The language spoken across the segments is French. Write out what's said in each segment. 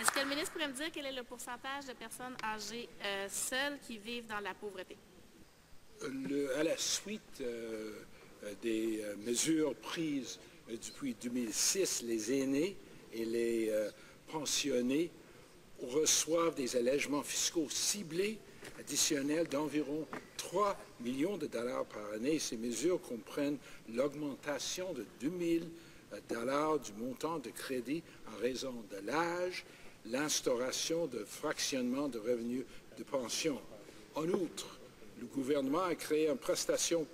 Est-ce que le ministre pourrait me dire quel est le pourcentage de personnes âgées seules qui vivent dans la pauvreté? À la suite des mesures prises depuis 2006, les aînés et les pensionnés reçoivent des allègements fiscaux ciblés additionnels d'environ 3 millions de dollars par année. Ces mesures comprennent l'augmentation de 2 000 dollars du montant de crédit en raison de l'âge, l'instauration de fractionnement de revenus de pension. En outre, le gouvernement a créé une prestation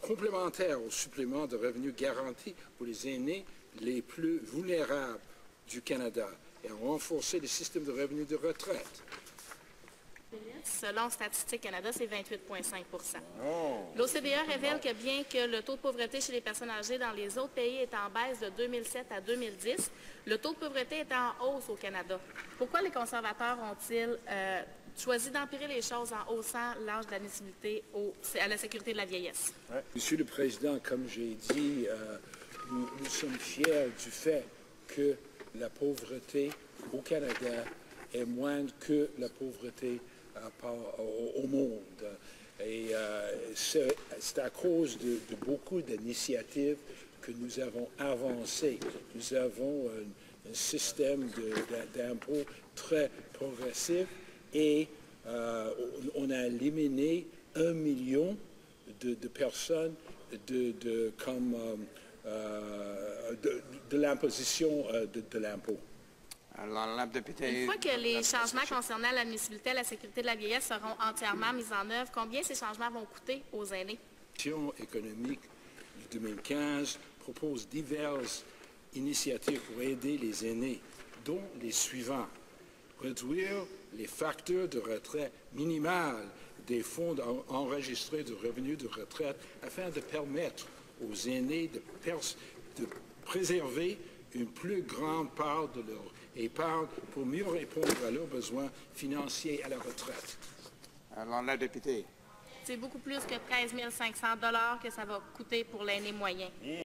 complémentaire au supplément de revenus garanti pour les aînés les plus vulnérables du Canada et a renforcé le système de revenus de retraite. Selon Statistique Canada, c'est 28,5 L'OCDE révèle que bien que le taux de pauvreté chez les personnes âgées dans les autres pays est en baisse de 2007 à 2010, le taux de pauvreté est en hausse au Canada. Pourquoi les conservateurs ont-ils choisi d'empirer les choses en haussant l'âge d'admissibilité à la sécurité de la vieillesse? Monsieur le Président, comme j'ai dit, nous sommes fiers du fait que la pauvreté au Canada est moindre que la pauvreté au monde. Et c'est à cause de beaucoup d'initiatives que nous avons avancé. Nous avons un système d'impôt très progressif et on a éliminé 1 million de personnes de l'imposition de l'impôt. Une fois que les changements concernant l'admissibilité à la sécurité de la vieillesse seront entièrement mis en œuvre, combien ces changements vont coûter aux aînés? La Commission économique du 2015 propose diverses initiatives pour aider les aînés, dont les suivants. Réduire les facteurs de retrait minimal des fonds enregistrés de revenus de retraite afin de permettre aux aînés de préserver une plus grande part de leur épargne pour mieux répondre à leurs besoins financiers à la retraite. Alors, la députée. C'est beaucoup plus que 13 500 $ que ça va coûter pour l'aîné moyen.